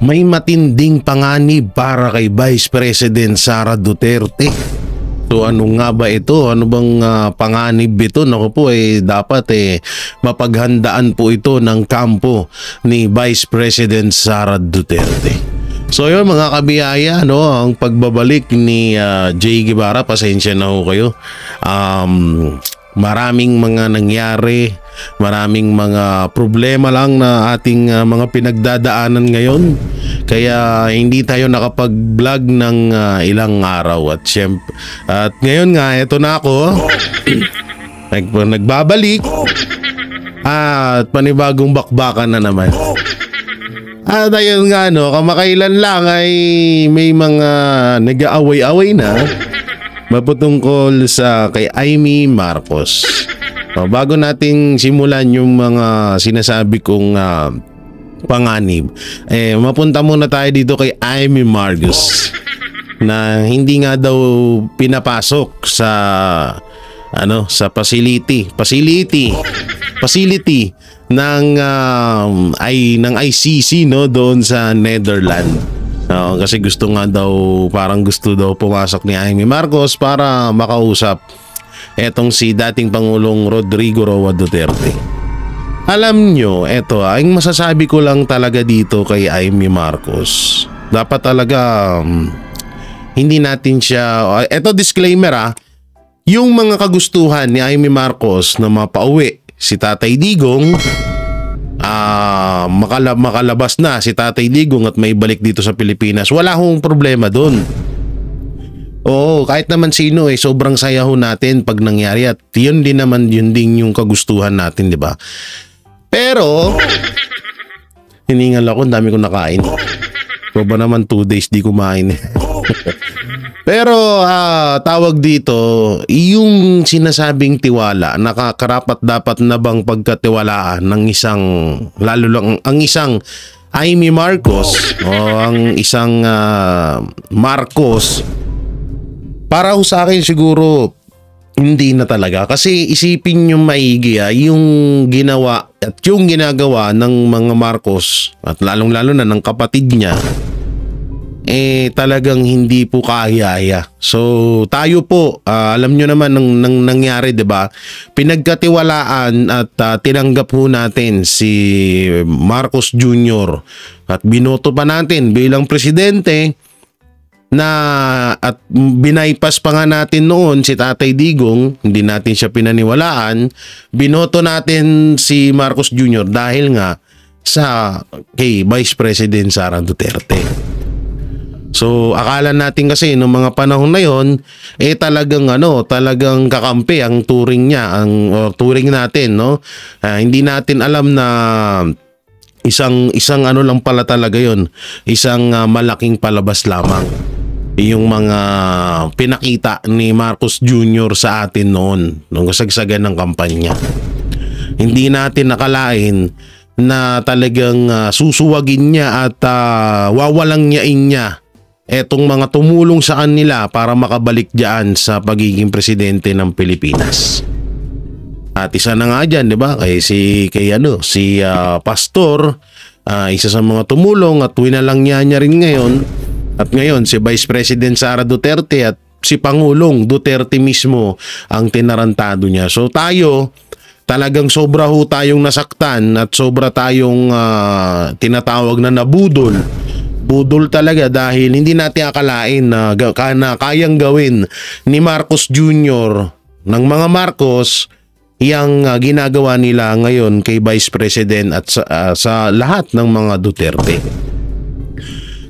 May matinding panganib para kay Vice President Sara Duterte. So ano nga ba ito? Ano bang panganib ito? Naku po dapat mapaghandaan po ito ng kampo ni Vice President Sara Duterte. So yun mga kabiyaya, ang pagbabalik ni Jay Guevara, pasensya na ho kayo. Maraming mga nangyari, maraming mga problema lang na ating mga pinagdadaanan ngayon. Kaya hindi tayo nakapag-vlog ng ilang araw. At ngayon nga, eto na ako. Nagbabalik. At panibagong bakbakan na naman. At ayun nga, kamakailan lang ay may mga nag-aaway-away na maputungkol sa kay Amy Marcos. Bago nating simulan yung mga sinasabi kong panganib, mapunta muna tayo dito kay Amy Marcos na hindi nga daw pinapasok sa sa facility ng ICC doon sa Netherlands. Kasi parang gusto daw pumasok ni Amy Marcos para makausap etong si dating Pangulong Rodrigo Roa Duterte. Alam nyo, ang masasabi ko lang talaga dito kay Amy Marcos, dapat talaga hindi natin siya, disclaimer yung mga kagustuhan ni Amy Marcos na mapauwi si Tatay Digong, makalabas na si Tatay Digong at may balik dito sa Pilipinas, wala hong problema doon. Oo, kahit naman sino sobrang saya ho natin pag nangyari at yun din yung kagustuhan natin, di ba? Pero hiningal ako, dami ko nakain. So ba naman 2 days di kumain. Pero tawag dito, yung sinasabing tiwala, nakakarapat dapat na bang pagkatiwalaan ng isang, lalo lang ang isang Amy Marcos o ang isang Marcos, para sa akin siguro hindi na talaga. Kasi isipin nyo maigi yung ginawa at yung ginagawa ng mga Marcos at lalong-lalo na ng kapatid niya, talagang hindi po kaya. So tayo po, alam nyo naman nang nangyari, 'di ba? Pinagkatiwalaan at tinanggap po natin si Marcos Jr. at binoto pa natin bilang presidente at binaypas pa nga natin noon si Tatay Digong, hindi natin siya pinaniwalaan. Binoto natin si Marcos Jr. dahil nga kay Vice President Sara Duterte. So akala natin kasi noong mga panahon na yon talagang kakampi ang turing niya, turing natin, hindi natin alam na isang lang pala talaga yon, isang malaking palabas lamang yung mga pinakita ni Marcos Jr. sa atin noon nung kasagsagan ng kampanya. Hindi natin nakalain na talagang susuwagin niya at wawalang nyain niya etong mga tumulong sa kanila para makabalik diyan sa pagiging presidente ng Pilipinas. At isa na nga dyan, di ba? Si Pastor, isa sa mga tumulong at winalang niya rin ngayon. At ngayon si Vice President Sara Duterte at si Pangulong Duterte mismo ang tinarantado niya. So tayo, talagang sobra ho tayong nasaktan at sobra tayong tinatawag na nabudol. Budol talaga dahil hindi natin akalain na kayang gawin ni Marcos Jr. ng mga Marcos yang ginagawa nila ngayon kay Vice President at sa lahat ng mga Duterte.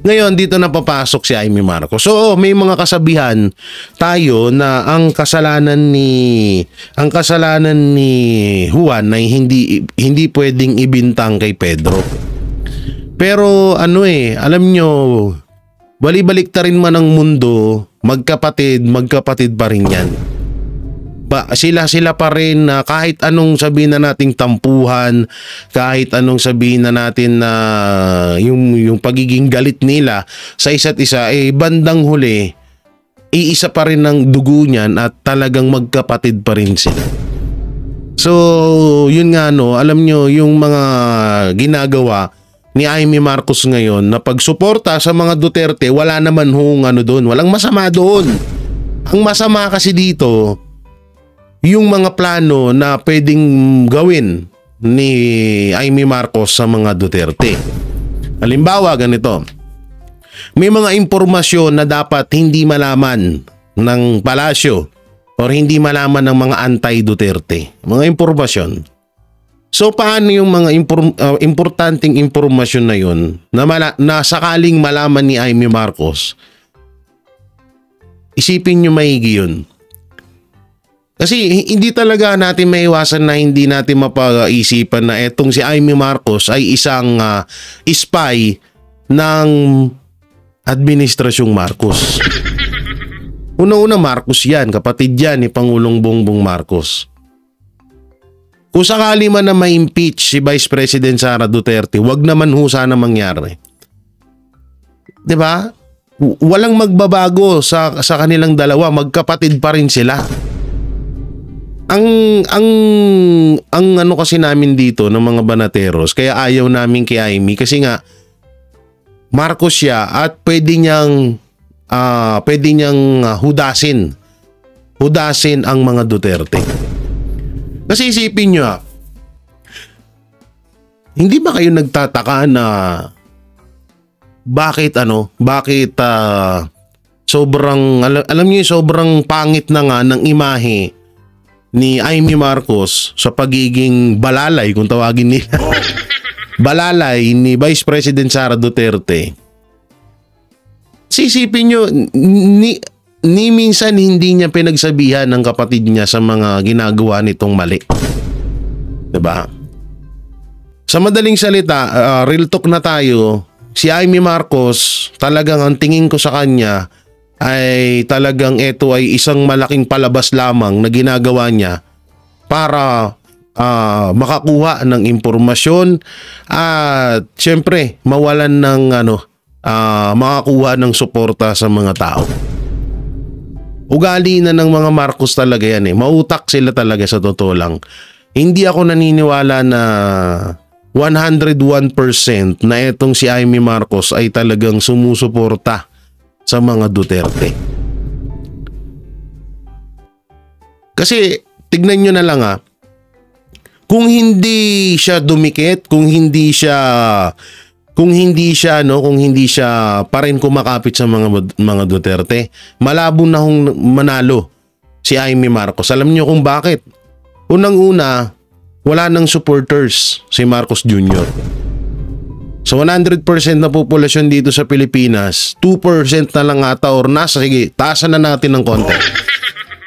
Ngayon dito na papasok si Amy Marcos. So may mga kasabihan tayo na ang kasalanan ni Juan ay hindi pwedeng ibintang kay Pedro. Pero alam nyo, bali-baliktarin man ang mundo, magkapatid pa rin yan. Sila pa rin na kahit anong sabihin na nating tampuhan, kahit anong sabihin na natin na yung pagiging galit nila sa isa't isa, bandang huli, iisa pa rin ng dugo niyan at talagang magkapatid pa rin sila. So, yun nga alam nyo, yung mga ginagawa ni Amy Marcos ngayon na pagsuporta sa mga Duterte, wala naman hong ano doon, walang masama doon. Ang masama kasi dito, yung mga plano na pwedeng gawin ni Amy Marcos sa mga Duterte. Halimbawa, ganito. May mga impormasyon na dapat hindi malaman ng palasyo or hindi malaman ng mga anti-Duterte. Mga impormasyon. So paano yung mga importanteng impormasyon na yun na sakaling malaman ni Amy Marcos? Isipin nyo maigi yun. Kasi hindi talaga natin maiwasan na hindi natin mapag-isipan na etong si Amy Marcos ay isang spy ng Administrasyong Marcos. Una-una Marcos yan, kapatid yan ni Pangulong Bongbong Marcos. Kung sakali man na ma-impeach si Vice President Sara Duterte, wag naman ho sana mangyari. 'Di ba? Walang magbabago sa kanilang dalawa, magkapatid pa rin sila. Ang ano kasi namin dito ng mga banateros, kaya ayaw namin kay Amy kasi nga Marcos siya at pwede niyang hudasin ang mga Duterte. Kasi isipin nyo, hindi ba kayo nagtataka na bakit sobrang alam niyo sobrang pangit na nga ng imahe ni Amy Marcos sa pagiging balalay, kung tawagin nila. Balalay ni Vice President Sara Duterte. Sisipin nyo, ni minsan hindi niya pinagsabihan ng kapatid niya sa mga ginagawa nitong mali. Diba? Sa madaling salita, real talk na tayo, si Amy Marcos, talagang ang tingin ko sa kanya ay talagang ito ay isang malaking palabas lamang na ginagawa niya para makakuha ng impormasyon at syempre mawalan ng makakuha ng suporta sa mga tao. Ugali na ng mga Marcos talaga yan eh. Mautak sila talaga sa totoo lang. Hindi ako naniniwala na 101% na itong si Amy Marcos ay talagang sumusuporta sa mga Duterte. Kasi tignan nyo na lang kung hindi siya dumikit, kung hindi siya pa rin kumakapit sa mga Duterte, malabo na hong manalo si Amy Marcos. Alam niyo kung bakit? Unang-una, wala nang supporters si Marcos Jr. Sa 100% na populasyon dito sa Pilipinas, 2% na lang ata or sige, taasan na natin ng konti.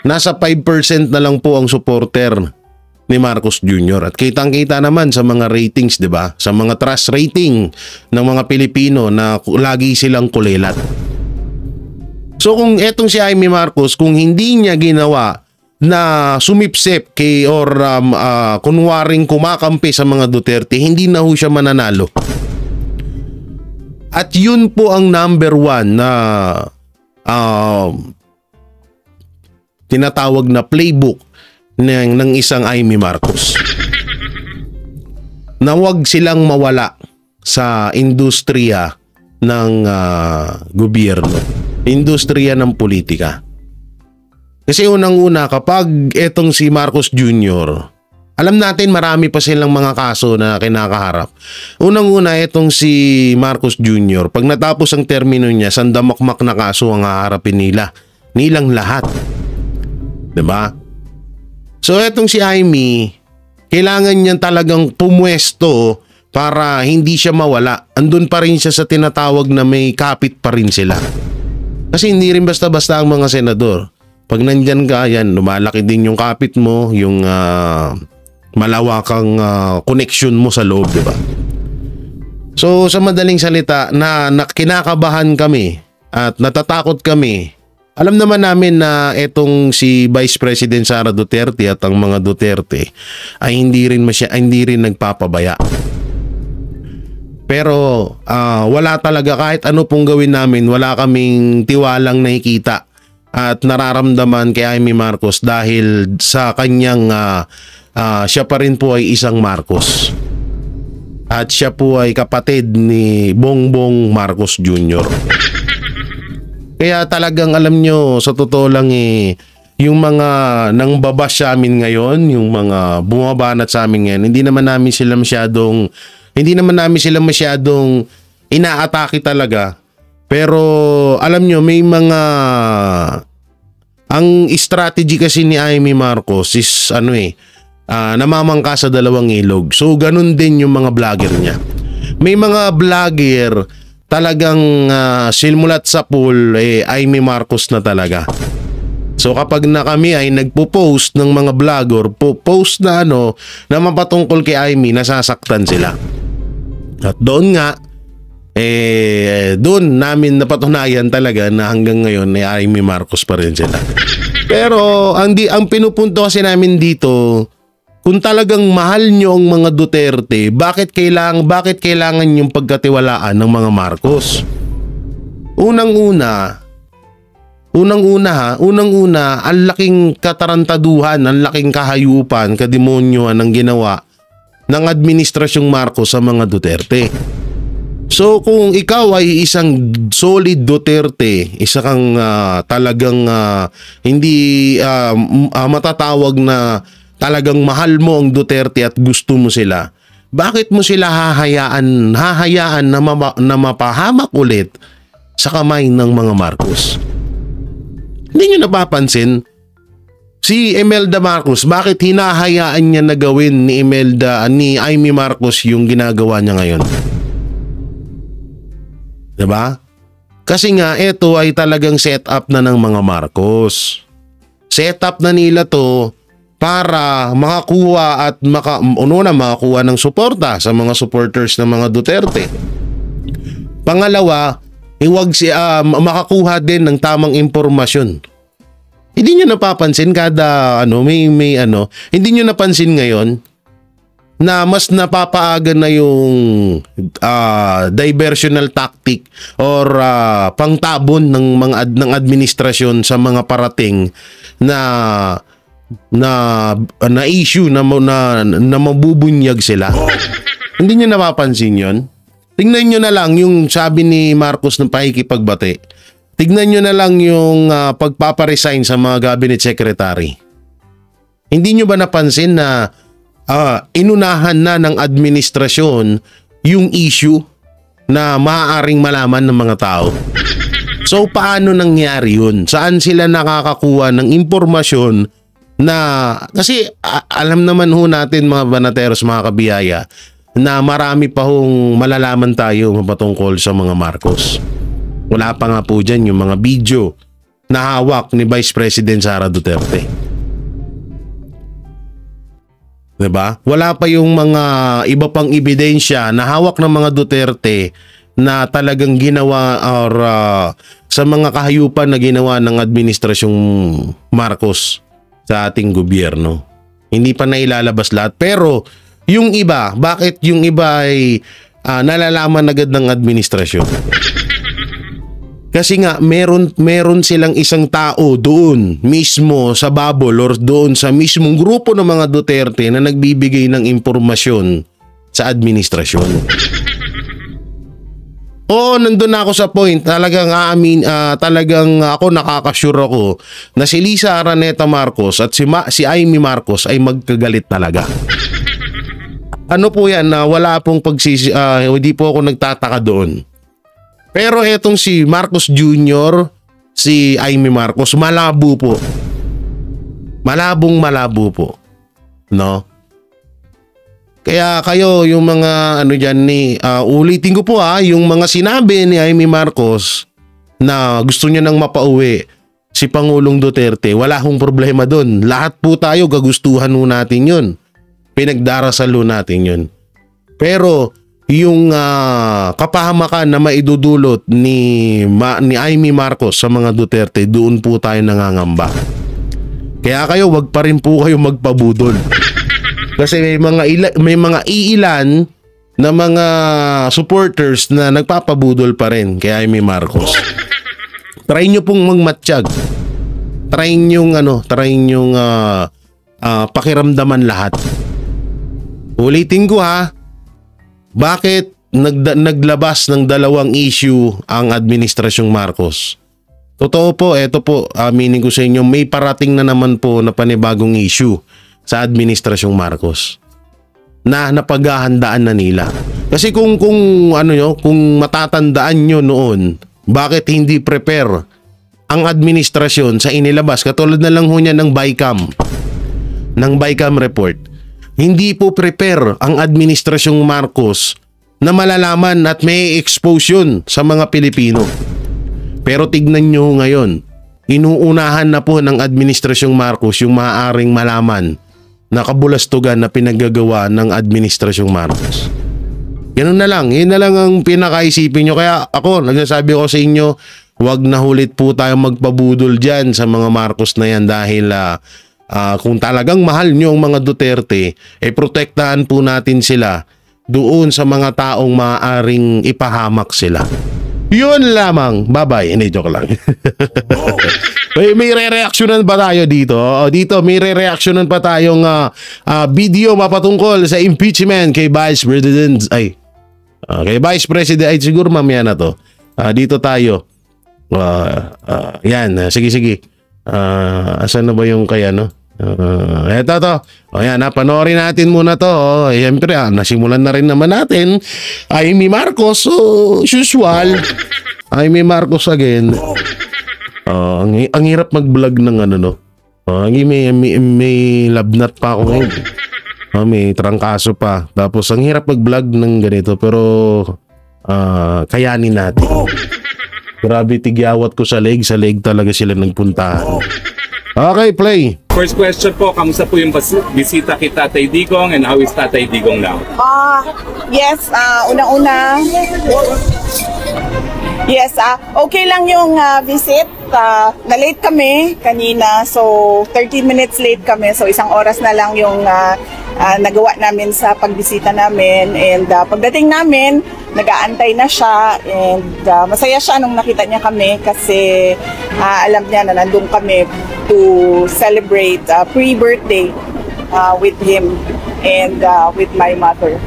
Nasa 5% na lang po ang supporter ni Marcos Jr. At kitang-kita naman sa mga ratings, 'di ba? Sa mga trust rating ng mga Pilipino na lagi silang kulilat. So kung etong si Amy Marcos, kung hindi niya ginawa na sumipsip kunwaring kumakampi sa mga Duterte, hindi na ho siya mananalo. At yun po ang number one na tinatawag na playbook ng isang Amy Marcos. Na wag silang mawala sa industriya ng gobyerno, industriya ng politika. Kasi unang-una, kapag etong si Marcos Jr., alam natin marami pa silang mga kaso na kinakaharap. Unang-una, etong si Marcos Jr., pag natapos ang termino niya, sandamakmak na kaso ang haharapin nilang lahat. Diba? So etong si Amy, kailangan niya talagang pumwesto para hindi siya mawala. Andun pa rin siya sa tinatawag na may kapit pa rin sila. Kasi hindi rin basta-basta ang mga senador. Pag nandyan ka, yan, lumalaki din yung kapit mo, yung malawakang connection mo sa loob, diba? So sa madaling salita, na kinakabahan kami at natatakot kami. Alam naman namin na etong si Vice President Sara Duterte at ang mga Duterte ay hindi rin nagpapabaya. Pero wala talaga, kahit ano pong gawin namin, wala kaming tiwalang nakikita at nararamdaman kay Amy Marcos dahil sa kanyang siya pa rin po ay isang Marcos. At siya po ay kapatid ni Bongbong Marcos Jr. Kaya talagang alam nyo, sa totoo lang yung mga nang babash sa amin ngayon, yung mga bumabanat sa amin ngayon, hindi naman namin sila masyadong inaatake talaga. Pero alam nyo, may mga ang strategy kasi ni Amy Marcos is namamangka sa dalawang ilog. So ganun din yung mga vlogger niya. May mga vlogger talagang silmulat sa pool Amy Marcos na talaga. So kapag na kami ay nagpo-post ng mga vlogger, post na na mapatungkol kay Amy, nasasaktan sila. At doon nga doon namin napatunayan talaga na hanggang ngayon Amy Marcos pa rin sila. Pero ang pinupunto kasi namin dito, kung talagang mahal nyo ang mga Duterte, bakit kailangan yung pagkatiwalaan ng mga Marcos? Unang-una, ang laking katarantaduhan, ang laking kahayupan, kademonyohan ng ginawa ng administrasyong Marcos sa mga Duterte. So kung ikaw ay isang solid Duterte, isa kang talagang hindi matatawag na talagang mahal mo ang Duterte at gusto mo sila, bakit mo sila hahayaan na mapahamak ulit sa kamay ng mga Marcos? Hindi nyo napapansin? Si Imelda Marcos, bakit hinahayaan niya na gawin ni Amy Marcos yung ginagawa niya ngayon? Diba? Kasi nga ito ay talagang setup na ng mga Marcos. Setup na nila to para makakuha at makakuha ng suporta sa mga supporters ng mga Duterte. Pangalawa, makakuha din ng tamang impormasyon. Hindi nyo napapansin kada hindi nyo napansin ngayon na mas napapaaga na yung diversional tactic or pangtabon ng administrasyon sa mga parating na issue na mabubunyag sila. Hindi niyo napapansin yon? Tingnan niyo na lang yung sabi ni Marcos ng pakikipagbati. Tignan niyo na lang yung pagpaparesign sa mga cabinet secretary. Hindi niyo ba napansin na inunahan na ng administrasyon yung issue na maaaring malaman ng mga tao? So paano nangyari yun? Saan sila nakakakuha ng impormasyon na, kasi alam naman ho natin mga banateros, mga kabiyaya, na marami pa hong malalaman tayo mapatungkol sa mga Marcos. Wala pa nga po dyan yung mga video na hawak ni Vice President Sara Duterte. Diba? Wala pa yung mga iba pang ebidensya na hawak ng mga Duterte na talagang ginawa or sa mga kahayupan na ginawa ng administrasyong Marcos sa ating gobyerno. Hindi pa nailalabas lahat. Pero yung iba, bakit yung iba ay nalalaman agad ng administrasyon? Kasi nga meron silang isang tao doon mismo sa bubble or doon sa mismong grupo ng mga Duterte na nagbibigay ng impormasyon sa administrasyon. Oo, nandun na ako sa point. Talagang ako nakakasure ako na si Lisa Araneta Marcos at si Amy Marcos ay magkagalit talaga. Ano po yan na wala pong hindi po ako nagtataka doon. Pero etong si Marcos Jr., si Amy Marcos, malabo po. Malabo po. No? Kaya kayo, yung mga ulitin ko po yung mga sinabi ni Amy Marcos na gusto niya nang mapauwi si Pangulong Duterte, wala hong problema doon. Lahat po tayo gagustuhan ho natin yun. Pinagdarasal ho natin yun. Pero yung kapahamakan na maidudulot ni Amy Marcos sa mga Duterte, doon po tayo nangangamba. Kaya kayo, wag pa rin po kayo magpabudol. Kasi may mga iilan na mga supporters na nagpapabudol pa rin kay Amy Marcos. Try nyo pong magmatsyag. Try nyong pakiramdaman lahat. Ulitin ko bakit naglabas ng dalawang issue ang Administrasyong Marcos? Totoo po, eto po, aminin ko sa inyo, may parating na naman po na panibagong issue sa Administrasyong Marcos na napaghahandaan na nila. Kasi kung matatandaan nyo noon, bakit hindi prepare ang administrasyon sa inilabas? Katulad na lang ho niya ng BICAM report. Hindi po prepare ang Administrasyong Marcos na malalaman at may expose yun sa mga Pilipino. Pero tignan nyo ngayon, inuunahan na po ng Administrasyong Marcos yung maaaring malaman na kabulastugan na pinaggagawa ng Administrasyong Marcos. Ganun na lang, yun na lang ang pinakaisipin nyo. Kaya ako, nagsasabi ko sa inyo, huwag na hulit po tayo magpabudol dyan sa mga Marcos na yan dahil kung talagang mahal nyo ang mga Duterte, protektahan po natin sila doon sa mga taong maaaring ipahamak sila. Yun lamang. Bye-bye. Hindi, joke lang. may re-reactionan ba tayo dito? Dito may re-reactionan pa tayong video mapatungkol sa impeachment kay Vice President. Kay Vice President. Siguro mamaya na to. Dito tayo. Yan. Sige. Asan na ba yung kaya eto to. Yan, panoorin natin muna to. Siyempre, nasimulan na rin naman natin. Amy Marcos, usual. Amy Marcos again. Ang hirap mag-vlog ng may labnat pa ako ngayon. May trangkaso pa. Tapos ang hirap mag-vlog ng ganito, pero kayanin natin. Grabe, tigyawat ko sa leg talaga sila nagpuntahan. Okay, play. First question po, kamusta po yung bisita kay Tatay Digong and how is Tatay Digong now? Yes, unang-una. Yes, okay lang yung visit. Na-late kami kanina, so 13 minutes late kami. So isang oras na lang yung nagawa namin sa pagbisita namin. And pagdating namin, nag-aantay na siya. And masaya siya nung nakita niya kami kasi alam niya na nandun kami to celebrate pre-birthday with him and with my mother.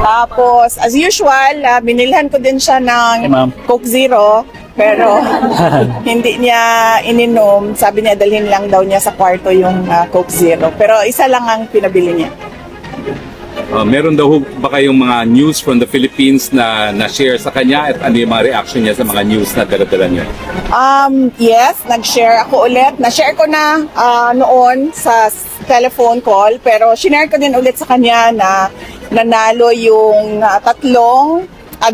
Tapos, as usual, binilhan ko din siya ng Coke Zero, pero hindi niya ininom. Sabi niya, dalhin lang daw niya sa kwarto yung Coke Zero. Pero isa lang ang pinabili niya. Meron daw ba kayong mga news from the Philippines na na-share sa kanya at ano yung mga reaction niya sa mga news na dala-dala niya? Yes, nag-share ako ulit. Na-share ko na noon sa telephone call, pero shinare ko din ulit sa kanya na nanalo yung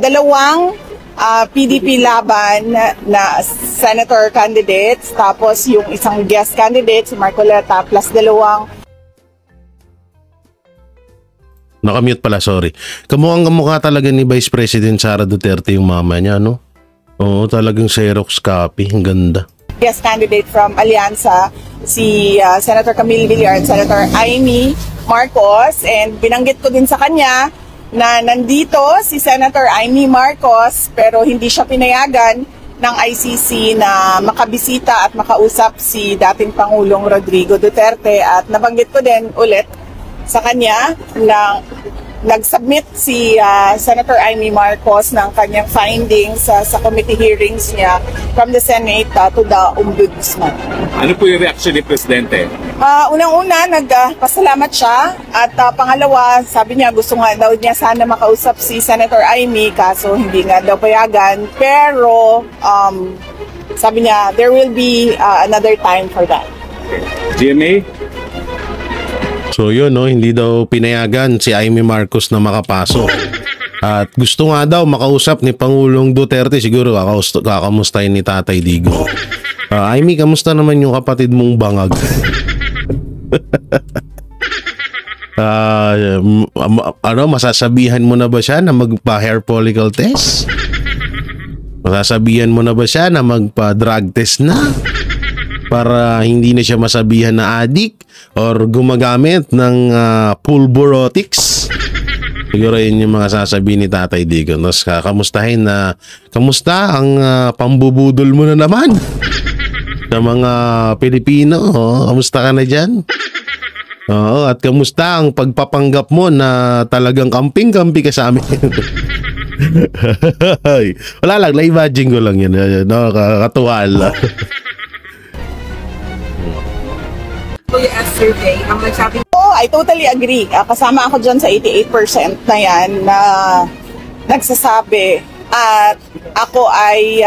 dalawang PDP laban na senator candidates, tapos yung isang guest candidate, si Marcoleta, plus dalawang Nakamute pala, sorry. Kamukha talaga ni Vice President Sara Duterte yung mama niya, no? Oo, talagang Xerox copy. Ang ganda. Guest candidate from Alianza, si Senator Camille Villar at Senator Amy Marcos. And binanggit ko din sa kanya na nandito si Senator Amy Marcos pero hindi siya pinayagan ng ICC na makabisita at makausap si dating Pangulong Rodrigo Duterte. At nabanggit ko din ulit sa kanya na nag-submit si Senator Amy Marcos ng kanyang findings sa committee hearings niya from the Senate to the Ombudsman. Ano po yung reaction ni Presidente? Unang-una, nagpasalamat siya at pangalawa, sabi niya gusto nga daw niya sana makausap si Senator Amy kaso hindi nga daw payagan. Pero sabi niya there will be another time for that. GMA? So yun, no, hindi daw pinayagan si Amy Marcos na makapasok. At gusto nga daw makausap ni Pangulong Duterte, siguro kakamustahin ni Tatay Digong. Amy, kamusta naman yung kapatid mong bangag? Masasabihan mo na ba siya na magpa-hair follicle test? Masasabihan mo na ba siya na magpa-drug test na? Para hindi na siya masabihan na addict or gumagamit ng pulborotics. Siguro yun yung mga sasabihin ni Tatay Digong. Tapos kamustahin na, kamusta ang pambubudol mo na naman sa mga Pilipino? Kamusta ka na dyan? Oo, at kamusta ang pagpapanggap mo na talagang kamping-kampi ka sa amin? Wala lang, na-imagine ko lang yan. No, kakatuwa lang. Kuya S. Survey, ang nagsabi Oh, I totally agree. Kasama ako dyan sa 88% na yan na nagsasabi at ako ay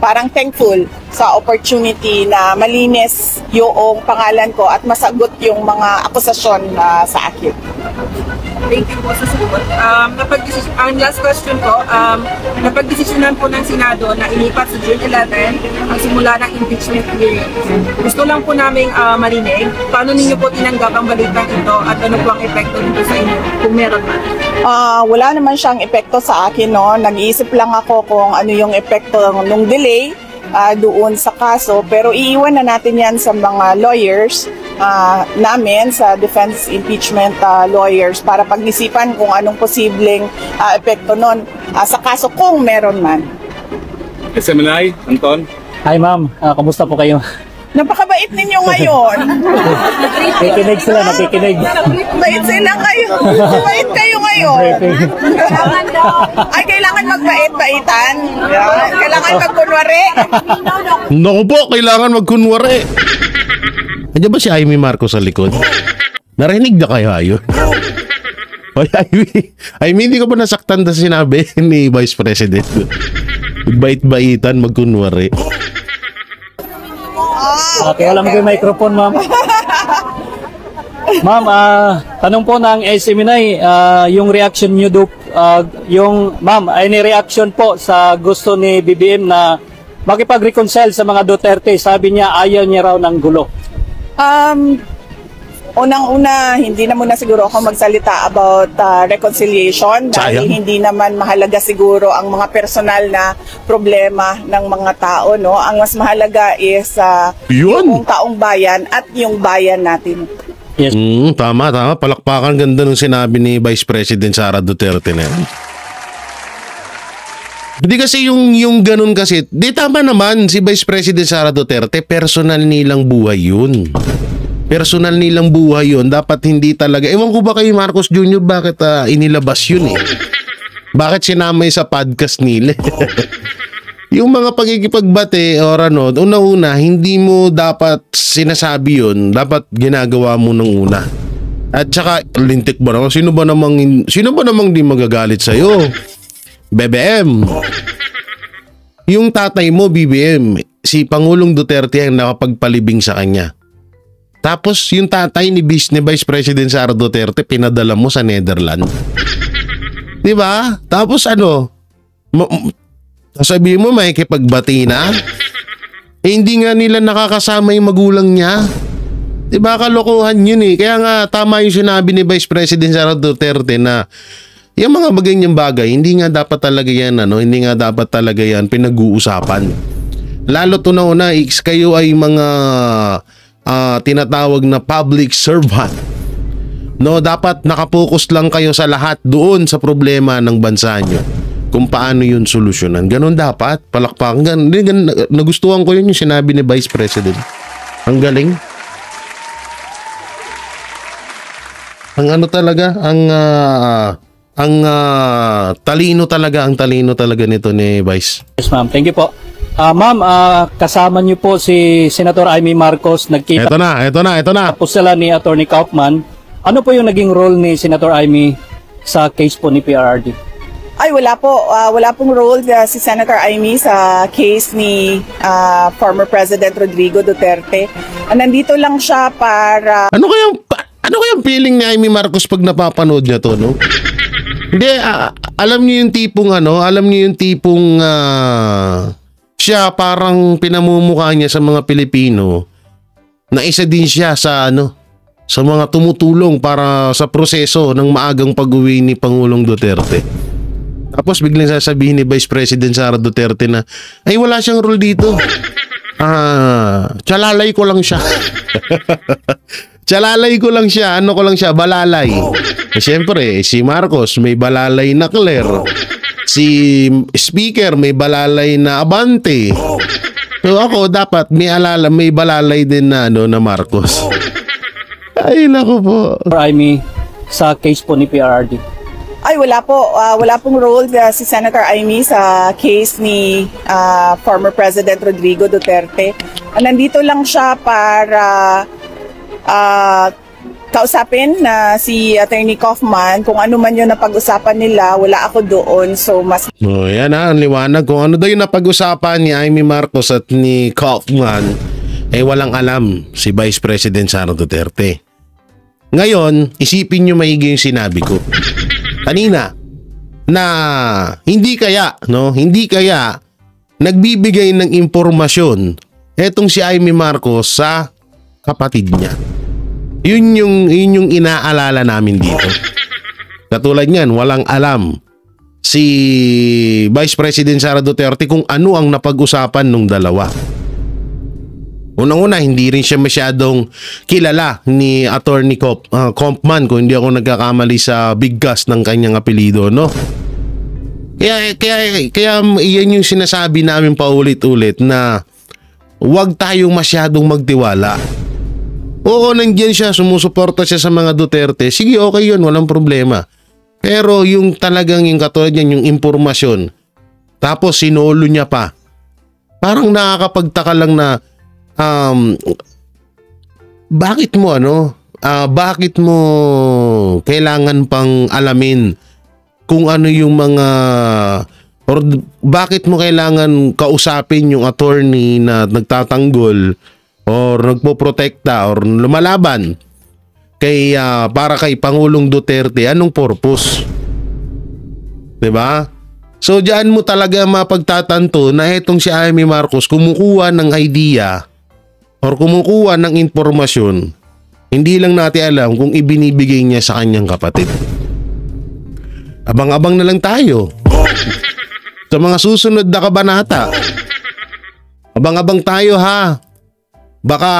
parang thankful sa opportunity na malinis yung pangalan ko at masagot yung mga akusasyon sa akin. thank you po sa sagot. Ang last question ko, napagdesisyonan po ng Senado na ilipat sa June 11 ang simula ng impeachment hearing. Gusto lang po namin marinig, paano ninyo po tinanggap ang balitang ito at ano po ang epekto nito sa inyo, kung meron man? Wala naman siyang epekto sa akin, no? Nag-iisip lang ako kung ano yung epekto ng delay doon sa kaso, pero iiwan na natin yan sa mga lawyers namin, sa defense impeachment lawyers, para pag-isipan kung anong posibleng epekto nun sa kaso kung meron man. SMNI, Anton? Hi ma'am, kamusta po kayo? Napakabait ninyo ngayon. Nakikinig sila, nakikinig. Bait sila kayo. Bait kayo ngayon. Ay, kailangan magbait-baitan. Kailangan magkunwari. Naku po, kailangan magkunwari. Nandiyan ba si Amy Marcos sa likod? Narinig na kayo ayon? Ay, Amy, hindi ko ba nasaktan na sinabi ni Vice President? Bait-baitan, magkunwari. Okay, alam ko yung microphone ma'am. Ma'am, tanong po ng SMNI, yung reaction nyo do, ma'am, any reaction po sa gusto ni BBM na makipag-reconcile sa mga Duterte? Sabi niya ayaw niya raw ng gulo. Unang-una, hindi na muna siguro ako magsalita about reconciliation dahil Sayang. hindi naman mahalaga siguro ang mga personal na problema ng mga tao, no? Ang mas mahalaga is Yun. yung taong bayan at yung bayan natin. Yes. Tama. Palakpakan, ganda nung sinabi ni Vice President Sara Duterte na yan. Hindi kasi yung ganun kasi, di tama naman si Vice President Sara Duterte, personal nilang buhay yun. Personal nilang buhay yun. Dapat hindi talaga. Ewan ko ba kay Marcos Jr. bakit inilabas yun eh. Bakit sinamay sa podcast nila? Yung mga pagkikipagbate or ano, una-una, hindi mo dapat sinasabi yun. Dapat ginagawa mo nung una. At saka, lintik ba naman? Sino ba namang di magagalit sa'yo? BBM. Yung tatay mo, BBM, si Pangulong Duterte ang nakapagpalibing sa kanya. Tapos yung tatay ni Vice President Sara Duterte pinadala mo sa Netherlands. 'Di ba? Tapos ano? Sasabihin mo makikipagbati na? Hindi nga nila nakakasama yung magulang niya. 'Di ba, kalokohan yun eh. Kaya nga tama yung sinabi ni Vice President Sara Duterte na yung mga bagay hindi nga dapat talaga yan hindi nga dapat talaga yan pinag-uusapan. Lalo to na una, kayo ay mga tinatawag na public servant. No, dapat nakapokus lang kayo sa lahat doon sa problema ng bansa nyo. Kung paano yun solusyonan. Ganon dapat. Palakpakan. Nagustuhan ko yun yung sinabi ni Vice President. Ang galing. Ang ano talaga, ang talino talaga nito ni Vice. Yes ma'am, thank you po. Ma'am, kasama niyo po si Senator Amy Marcos. Nagkita Ito na. po sila ni Attorney Kaufman. Ano po yung naging role ni Senator Amy sa case po ni PRRD? Ay, wala po. Wala pong role si Senator Amy sa case ni former President Rodrigo Duterte. Nandito lang siya para... Ano kayang feeling ni Amy Marcos pag napapanood niya to, no? Hindi, alam niyo yung tipong siya parang pinamumukha niya sa mga Pilipino na isa din siya sa sa mga tumutulong para sa proseso ng maagang pag-uwi ni Pangulong Duterte. Tapos biglang sasabihin ni Vice President Sara Duterte na ay wala siyang role dito. Tsalalay ko lang siya. Ano ko lang siya, balalay. Siyempre, si Marcos may balalay na Claire. Si Speaker may balalay na Abante. So ako dapat may balalay din na na Marcos. Ay, naku po. Amy sa case po ni PRRD? Ay, wala po. Wala pong role si Senator Amy sa case ni former President Rodrigo Duterte. Nandito lang siya para kausapin na si Attorney Kaufman. Kung ano man yun na pag-usapan nila, wala ako doon. So, mas... Oh, yan ang liwanag. Kung ano daw yung napag-usapan ni Amy Marcos at ni Kaufman, walang alam si Vice President Sara Duterte. Ngayon, isipin nyo maigi yung sinabi ko kanina na hindi kaya nagbibigay ng impormasyon etong si Amy Marcos sa kapatid niya. Yun yung inaalala namin dito. Katulad niyan, walang alam si Vice President Sara Duterte kung ano ang napag-usapan nung dalawa. Unang-una, hindi rin siya masyadong kilala ni Attorney Kaufman, kung hindi ako nagkakamali sa bigkas ng kanyang apelido, no? Kaya iyan yung sinasabi namin paulit-ulit na huwag tayong masyadong magtiwala. Oo, nandiyan siya, sumusuporta siya sa mga Duterte. Sige, okay yun, walang problema. Pero yung talagang yung katulad niyan, yung impormasyon, tapos sinolo niya pa. Parang nakakapagtaka lang na bakit mo kailangan pang alamin kung ano yung mga, or bakit mo kailangan kausapin yung attorney na nagtatanggol or nagpoprotekta or lumalaban kay para kay Pangulong Duterte? Anong purpose? 'Di ba? So diyan mo talaga mapagtatanto na etong si Amy Marcos kumukuha ng idea or kumukuha ng impormasyon, hindi lang natin alam kung ibinibigay niya sa kanyang kapatid. Abang-abang na lang tayo sa mga susunod na kabanata. Abang-abang tayo ha. Baka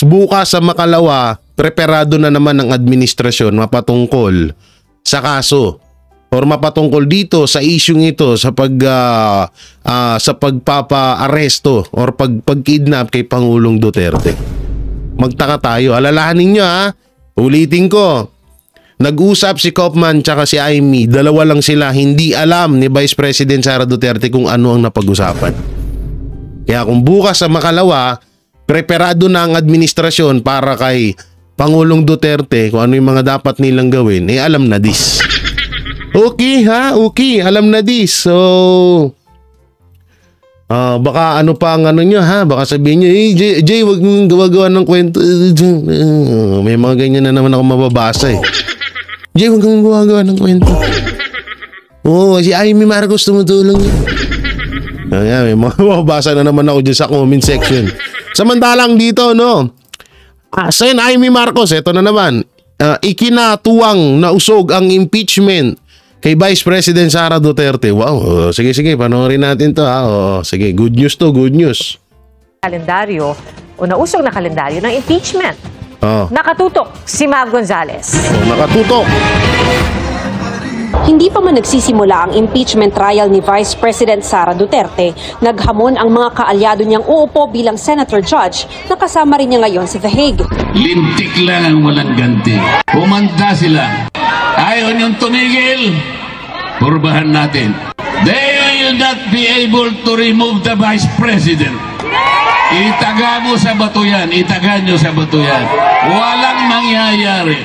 bukas sa makalawa, preparado na naman ang administrasyon mapatungkol sa kaso or mapatungkol dito sa isyung ito sa sa pagpapa-aresto or pagkidnap kay Pangulong Duterte. Magtaka tayo. Alalahanin nyo ha. Ulitin ko. Nag-usap si Kaufman tsaka si Amy. Dalawa lang sila. Hindi alam ni Vice President Sara Duterte kung ano ang napag-usapan. Kaya kung bukas sa makalawa, preparado na ang administrasyon para kay Pangulong Duterte kung ano yung mga dapat nilang gawin, alam na this. Okay ha? Okay. Alam na this. So, baka ano pa ang ano nyo ha? Baka sabihin nyo, Jay, wag mong gawa-gawa ng kwento. May mga ganyan na naman ako mababasa eh. Jay, wag mong gawa-gawa ng kwento. Oo, si Amy Marcos tumutulong. May mga mababasa na naman ako dyan sa comment section. Samantalang dito, no? Sen Amy Marcos, eto na naman. Ikinatuwang na usog ang impeachment kay Vice President Sara Duterte. Wow, sige, panoorin natin to ha. Sige, good news to, good news. Kalendaryo o nausog na kalendaryo ng impeachment. Nakatutok si Mav Gonzales. Nakatutok. Hindi pa man nagsisimula ang impeachment trial ni Vice President Sara Duterte, naghamon ang mga kaalyado niyang uupo bilang Senator Judge na kasama rin niya ngayon sa The Hague. Lintik lang ang walang ganti. Pumanda sila. Ayaw niyong tumigil. Purbahan natin. They will not be able to remove the Vice President. Itaga mo sa bato yan. Itaga nyo sa bato yan. Walang mangyayari.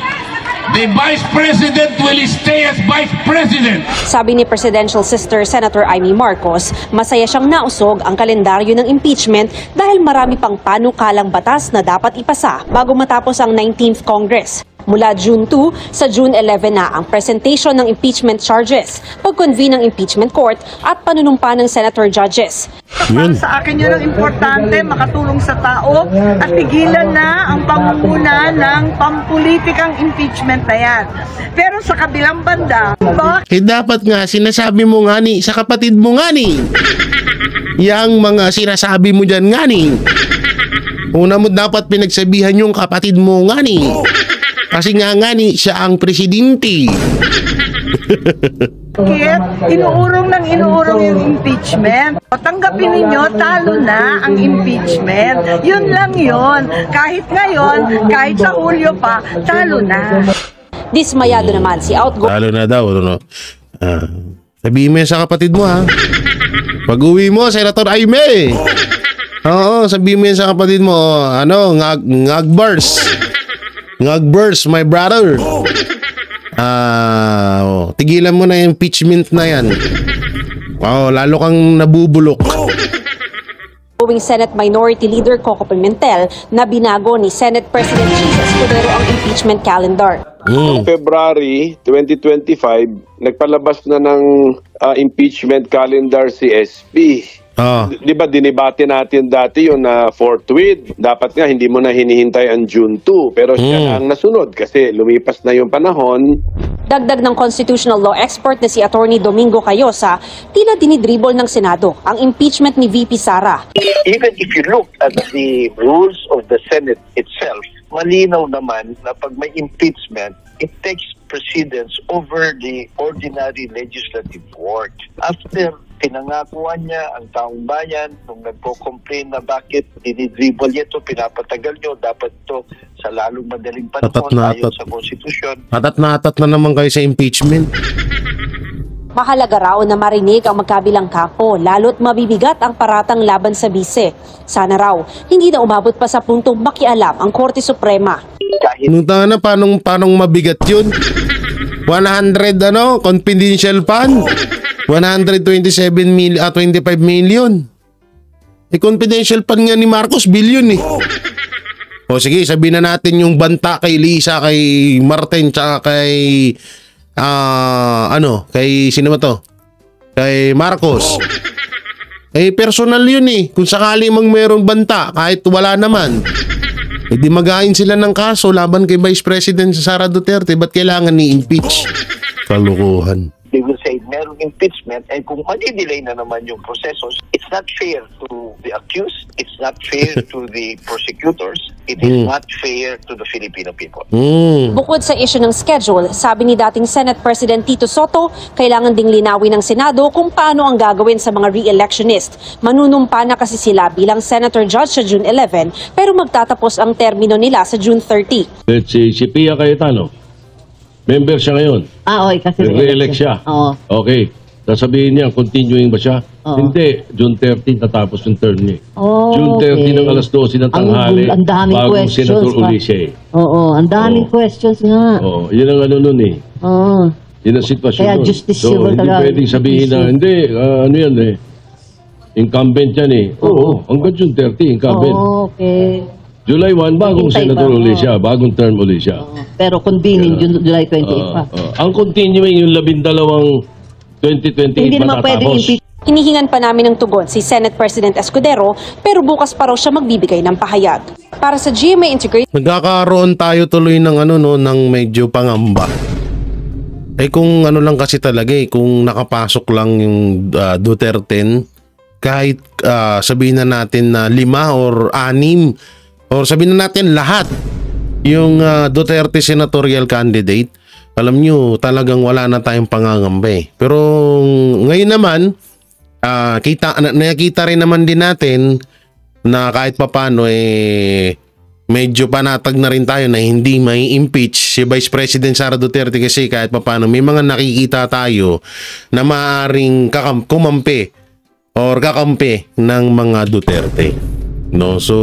The Vice President will stay as Vice President. Sabi ni Presidential Sister Senator Amy Marcos, masaya siyang nausog ang kalendaryo ng impeachment dahil marami pang panukalang batas na dapat ipasa bago matapos ang 19th Congress. Mula June 2 sa June 11 na ang presentation ng impeachment charges, pag-convene ng impeachment court at panunumpa ng senator judges. Para sa akin yun ang importante, makatulong sa tao at tigilan na ang pangunguna ng pampulitikang impeachment na yan. Pero sa kabilang banda, dapat nga sinasabi mo nga ni sa kapatid mo nga ni. Yang mga sinasabi mo dyan nga ni. Una mo dapat pinagsabihan yung kapatid mo nga ni. Kasi nga ni siya ang presidente. Inuurong yung impeachment. O, tanggapin ninyo, talo na ang impeachment. Yun lang yun. Kahit ngayon, kahit sa Hulyo pa, talo na. Dismayado naman si outgoing Talo na daw, ano? Sabihin mo yan sa kapatid mo, ha? Pag uwi mo, Senator Aimee. Oo, sabihin mo yan sa kapatid mo, Ngagbers, my brother. Tigilan mo na yung impeachment na yan. Lalo kang nabubulok. Senate Minority Leader Coco Pimentel na binago ni Senate President Jesus Escudero ang impeachment calendar. February 2025, nagpalabas na ng impeachment calendar si SP. Di ba dinibate natin dati yun na forthwith? Dapat nga hindi mo na hinihintay ang June 2. Pero siya na ang nasunod kasi lumipas na yung panahon. Dagdag ng constitutional law expert na si Attorney Domingo Cayosa, tila dinidribble ng Senado ang impeachment ni VP Sara. Even if you look at the rules of the Senate itself, malinaw naman na pag may impeachment, it takes precedence over the ordinary legislative work. After pinangakuan niya ang taong bayan nung nagpo-complain na bakit dinidribble niya ito, pinapatagal niyo, dapat ito sa lalong madaling panahon ayon sa konstitusyon. Atat na naman kayo sa impeachment. Mahalaga raw na marinig ang magkabilang kampo, lalo't mabibigat ang paratang laban sa bise. Sana raw, hindi na umabot pa sa puntong makialam ang Korte Suprema. Nung na, paano mabigat yun? 100 confidential fund? 125 million. Confidential fund nga ni Marcos, billion eh. O sige, sabihin na natin yung banta kay Lisa, kay Martin, tsaka kay kay sino ba to? Kay Marcos. Personal yun eh. Kung sakali mang merong banta, kahit wala naman, di magain sila ng kaso laban kay Vice President Sara Duterte. Ba't kailangan ni-impeach? Kalukuhan. They will say merong impeachment, and kung madi-delay na naman yung proseso, it's not fair to the accused, it's not fair to the prosecutors, it is not fair to the Filipino people. Bukod sa issue ng schedule, sabi ni dating Senate President Tito Soto, kailangan ding linawin ng Senado kung paano ang gagawin sa mga re-electionist. Manunumpa na kasi sila bilang Senator Judge sa June 11, pero magtatapos ang termino nila sa June 30. Si Pia Cayetano, member siya ngayon. Okay, kasi re-elect siya. Oo. Okay. Sasabihin niya, continuing ba siya? Hindi. June 30 natapos yung term niya. June 30 ng alas 12 ng tanghali. Ang daming bagong questions. Senator Ulises eh. Oo, ang daming questions nga. Yun ang nun eh. Yun ang sitwasyon Kaya nun. justiciable hindi talaga. pwedeng sabihin na, hindi, yan eh. Incumbent yan eh. Hanggang June 30, incumbent. Okay. July 1, bagong Senator ulit siya, bagong term ulit siya. Pero convening July 28 pa. Ang continuing yung 12 2028 Hindi naman pwedeng matatapos. Hinihingan pa namin ng tugon si Senate President Escudero, pero bukas pa raw siya magbibigay ng pahayag. Para sa GMA Integrated, nagkakaroon tayo tuloy ng ng medyo pangamba. Kung lang kasi talaga kung nakapasok lang yung Duterte, kahit sabihin na natin na 5 or 6 or sabihin na natin lahat yung Duterte senatorial candidate, alam nyo talagang wala na tayong pangangamba eh. Pero ngayon naman nakita rin naman din natin na kahit papano medyo panatag na rin tayo na hindi may impeach si Vice President Sara Duterte, kasi kahit papano may mga nakikita tayo na maaaring kumampi or kakampi ng mga Duterte, no? So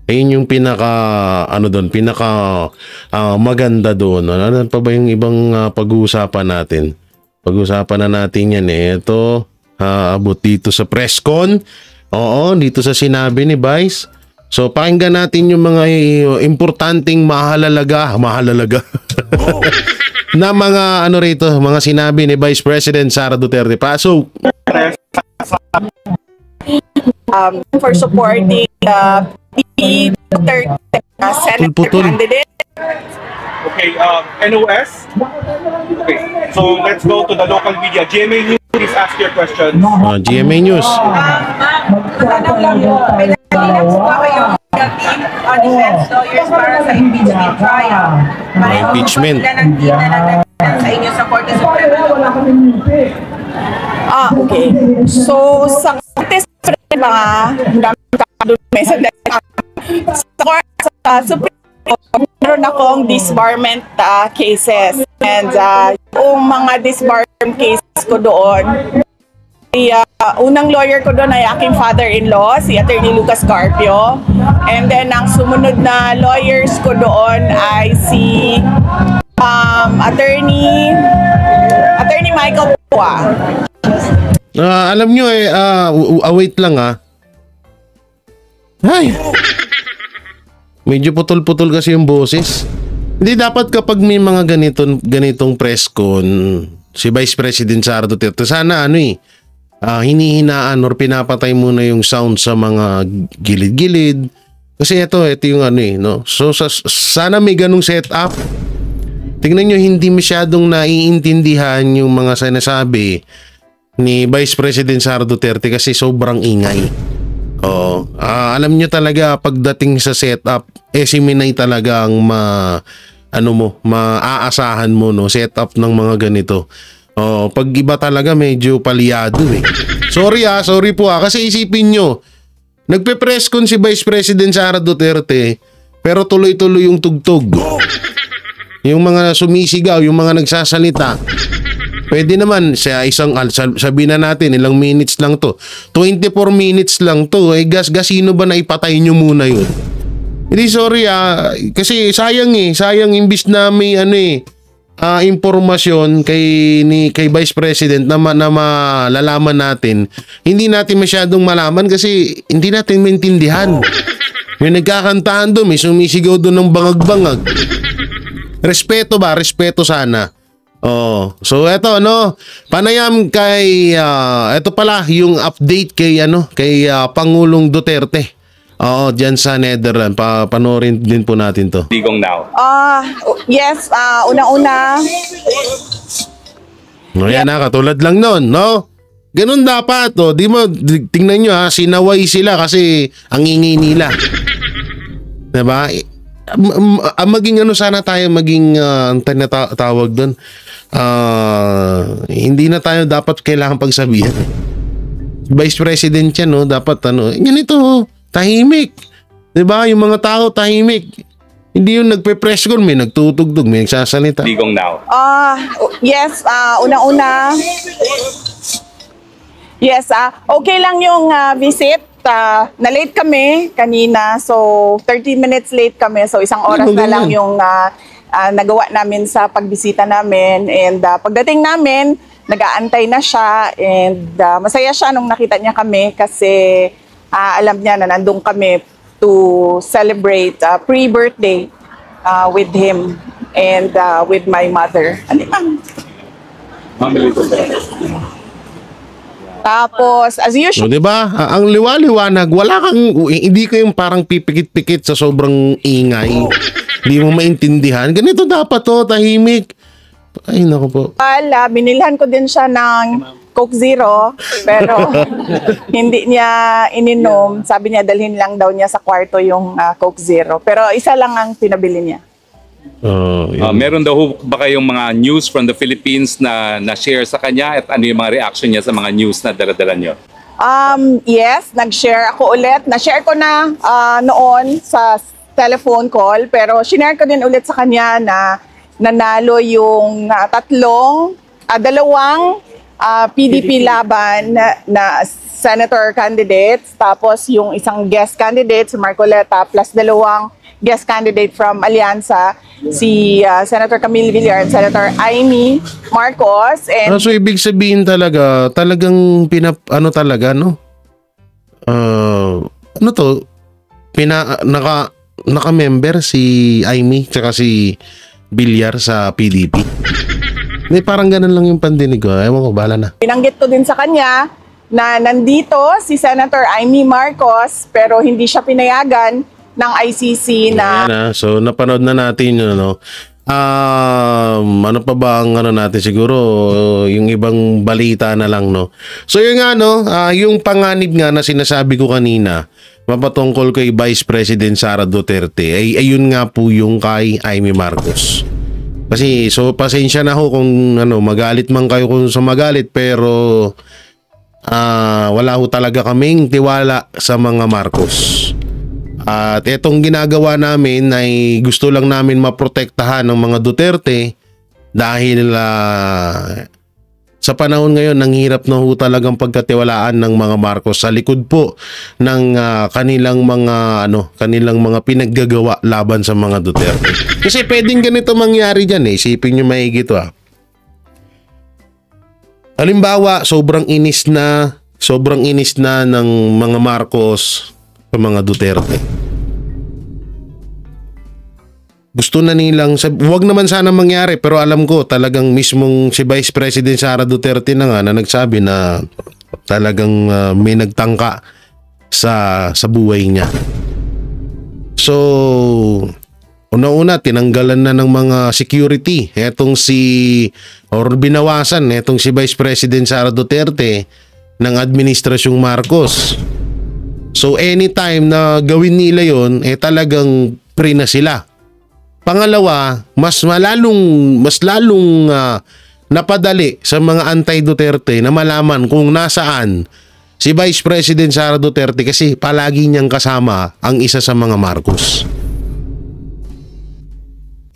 ayun yung pinaka maganda doon. Ano pa ba yung ibang pag-uusapan natin? Pag-uusapan na natin yan Ito, abot dito sa press con. Oo, dito sa sinabi ni Vice. So pakinggan natin yung mga importanteng mahalalaga na mga rito, mga sinabi ni Vice President Sara Duterte. Pasok. For supporting the Duterte Senator candidate. Okay, NOS. Okay, so let's go to the local media. GMA News, please ask your questions. GMA News. Tanong lang po, may nalilang po ba kayong team defense lawyers para sa impeachment trial? Impeachment. Ilan ang team na nagdadaan sa inyo sa Korte Suprema. Okay. So, sa Korte Suprema, sa Supreme Court, meron akong disbarment cases. And yung mga disbarment cases ko doon, unang lawyer ko doon ay aking father-in-law, si Attorney Lucas Carpio. And then, ang sumunod na lawyers ko doon ay si Attorney Michael Pua. Alam nyo wait lang Ay! Medyo putol-putol kasi yung boses. Hindi dapat kapag may mga ganitong press con, si Vice President Sara Duterte, sana hinihinaan or pinapatay muna yung sound sa mga gilid-gilid. Kasi ito yung no? So sana may ganung setup. Tingnan nyo, hindi masyadong naiintindihan yung mga sinasabi ni Vice President Sara Duterte kasi sobrang ingay. Alam nyo talaga pagdating sa setup, si Minay talaga ang maaasahan mo, no, setup ng mga ganito. Pag iba talaga medyo palyado Sorry po kasi isipin nyo, nagpe-press con si Vice President Sara Duterte pero tuloy-tuloy yung tugtog. Yung mga sumisigaw, yung mga nagsasalita. Pwede naman sa sabihin na natin ilang minutes lang to. 24 minutes lang to. Sino ba na ipatay nyo muna yun? Hindi, sorry kasi sayang sayang imbis na may impormasyon kay Vice President na malalaman natin. Hindi natin masyadong malaman kasi hindi natin maintindihan. May nagkakantahan doon, may sumisigaw doon ng bangag-bangag. Respeto sana. So eto panayam kay eto pala yung update kay Pangulong Duterte. Diyan sa Netherlands. Panoorin din po natin to. Digong now. Yes, una-una. Yan katulad lang nun, no? Ganun dapat, di mo, tingnan nyo sinaway sila kasi ang ingay nila. Diba? Maging sana tayo maging tawag doon. Hindi na tayo dapat kailangan pagsabihan. Vice President yan, no? Dapat ganito, tahimik. Diba? Yung mga tao tahimik. Hindi yung nagpe-press con, may nagtutugtog, may nagsasalita. Digong now. Yes, una-una. Yes, okay lang yung visit. Na-late kami kanina, so 30 minutes late kami. So isang oras na lang yung nagawa namin sa pagbisita namin. And pagdating namin, nag-aantay na siya. And masaya siya nung nakita niya kami kasi alam niya na nandun kami to celebrate pre-birthday with him and with my mother. Tapos, as usual. Diba? Ang liwaliwanag, hindi ko yung parang pipikit-pikit sa sobrang ingay. Hindi mo maintindihan. Ganito dapat tahimik. Ay, naku po. Binilhan ko din siya ng Coke Zero, pero hindi niya ininom. Sabi niya, dalhin lang daw niya sa kwarto yung Coke Zero. Pero isa lang ang pinabili niya. Meron daw ba kayong mga news from the Philippines na na-share sa kanya at ano yung mga reaction niya sa mga news na dala-dala niyo? Yes, nag-share ako ulit. Na-share ko na noon sa telephone call, pero shinare ko din ulit sa kanya na nanalo yung dalawang PDP laban na senator candidates, tapos yung isang guest candidate si Marcoleta plus dalawang guest candidate from Alianza, si Senator Camille Villar and Senator Amy Marcos. And so ibig sabihin talagang naka-member si Amy tsaka si Villar sa PDP. May parang ganun lang yung pandinig ko. Ewan ko, bahala na. Pinanggit ko din sa kanya na nandito si Senator Amy Marcos pero hindi siya pinayagan ng ICC na... So napanood na natin yun, ano pa ba ang natin siguro yung ibang balita na lang, no? So yun nga, no, yung panganib nga na sinasabi ko kanina mapatungkol kay Vice President Sara Duterte ay ayun nga po yung kay Amy Marcos. Kasi so pasensya na ho kung magalit man kayo kung sa magalit, pero wala ho talaga kaming tiwala sa mga Marcos. At etong ginagawa namin ay gusto lang namin maprotektahan ng mga Duterte dahil sa panahon ngayon nang hirap na ho talagang pagkatiwalaan ng mga Marcos sa likod po ng kanilang mga pinaggagawa laban sa mga Duterte. Kasi pwedeng ganito mangyari diyan isipin niyo maigi to. Halimbawa, sobrang inis na ng mga Marcos sa mga Duterte. Gusto na nilang, wag naman sana mangyari, pero alam ko talagang mismong si Vice President Sara Duterte na nagsabi na talagang may nagtangka sa buhay niya. So, una-una tinanggalan na ng mga security binawasan etong si Vice President Sara Duterte ng Administrasyong Marcos. So anytime na gawin nila yon, talagang free na sila. Pangalawa, mas lalong napadali sa mga anti-Duterte na malaman kung nasaan si Vice President Sara Duterte kasi palagi niyang kasama ang isa sa mga Marcos.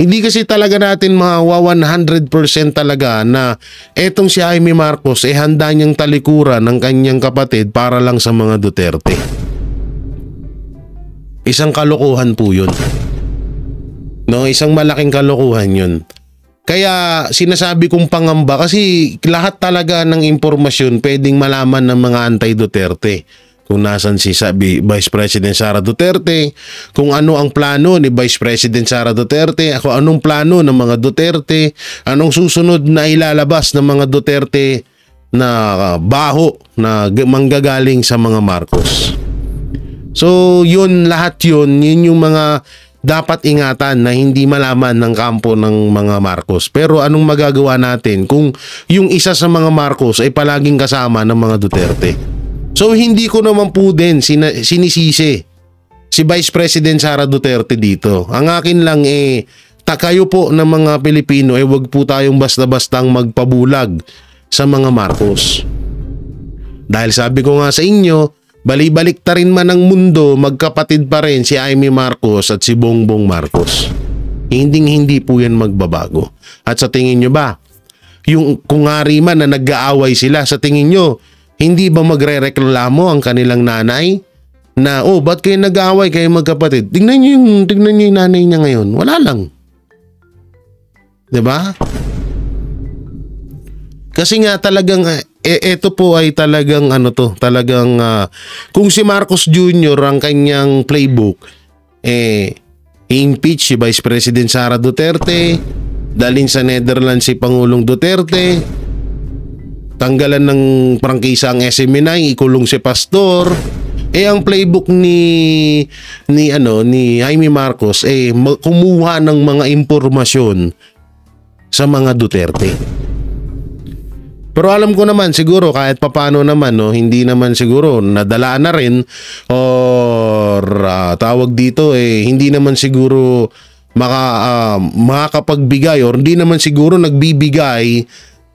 Hindi kasi talaga natin mawa 100% talaga na etong si Jaime Marcos handa niyang talikuran ng kanyang kapatid para lang sa mga Duterte. Isang kalokohan po yun. Isang malaking kalokohan yun. Kaya sinasabi kong pangamba kasi lahat talaga ng impormasyon pwedeng malaman ng mga anti-Duterte. Kung nasan si Vice President Sara Duterte, kung ano ang plano ni Vice President Sara Duterte, kung anong plano ng mga Duterte, anong susunod na ilalabas ng mga Duterte na baho na manggagaling sa mga Marcos. So lahat yun yung mga dapat ingatan na hindi malaman ng kampo ng mga Marcos. Pero anong magagawa natin kung yung isa sa mga Marcos ay palaging kasama ng mga Duterte? So hindi ko naman po din sinisisi si Vice President Sara Duterte dito. Ang akin lang kayo po ng mga Pilipino wag po tayong basta-bastang magpabulag sa mga Marcos. Dahil sabi ko nga sa inyo, bali-balik ta rin man ang mundo, magkapatid pa rin si Jaime Marcos at si Bongbong Marcos. Hindi po yan magbabago. At sa tingin nyo ba, yung kungari man na nag-aaway sila, sa tingin nyo, hindi ba magre-reklamo ang kanilang nanay na, ba't kayo nag-aaway kayo magkapatid? Tingnan nyo yung nanay niya ngayon. Wala lang. Diba? Kasi nga talagang ito po ay talagang kung si Marcos Jr. ang kanyang playbook, i-impeach si Vice President Sara Duterte, dalhin sa Netherlands si Pangulong Duterte, tanggalan ng prangkisa ang SMNI, ikulong si Pastor. Ang playbook ni Jaime Marcos kumuha ng mga impormasyon sa mga Duterte. Pero alam ko naman siguro kahit papano naman hindi naman siguro nadala na rin or tawag dito hindi naman siguro makakapagbigay or hindi naman siguro nagbibigay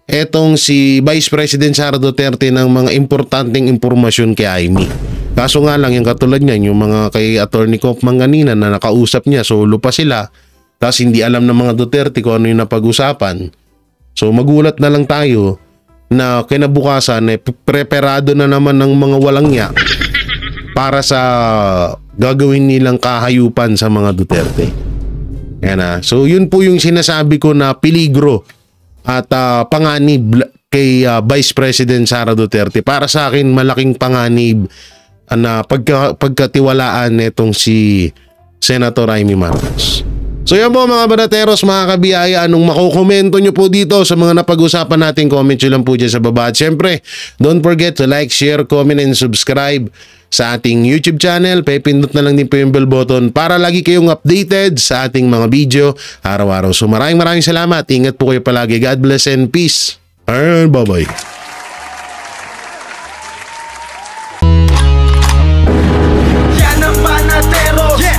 etong si Vice President Sara Duterte ng mga importanteng impormasyon kay Jaime. Kaso nga lang yung katulad niyan, yung mga kay Attorney Kaufman kanina na nakausap niya, solo pa sila, tapos hindi alam ng mga Duterte kung ano yung napag-usapan. So magulat na lang tayo na kinabukasan preparado na naman ng mga walangya para sa gagawin nilang kahayupan sa mga Duterte. Yan na. So yun po yung sinasabi ko na peligro at panganib kay Vice President Sara Duterte. Para sa akin malaking panganib na pagkatiwalaan nitong si Senator Jaime Marcos. So yan po mga banateros, mga kabiyaya, anong makukomento nyo po dito sa mga napag-usapan natin, comment nyo lang po dyan sa baba. At syempre, don't forget to like, share, comment, and subscribe sa ating YouTube channel. Pipindot na lang din po yung bell button para lagi kayong updated sa ating mga video araw-araw. So maraming salamat. Ingat po kayo palagi. God bless and peace. And bye-bye.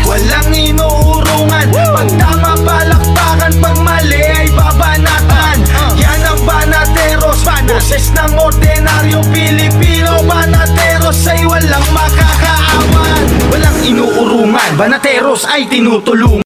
Walang inuurungan, pag tama palakpakan, pag mali ay banateros ay tinutulungan.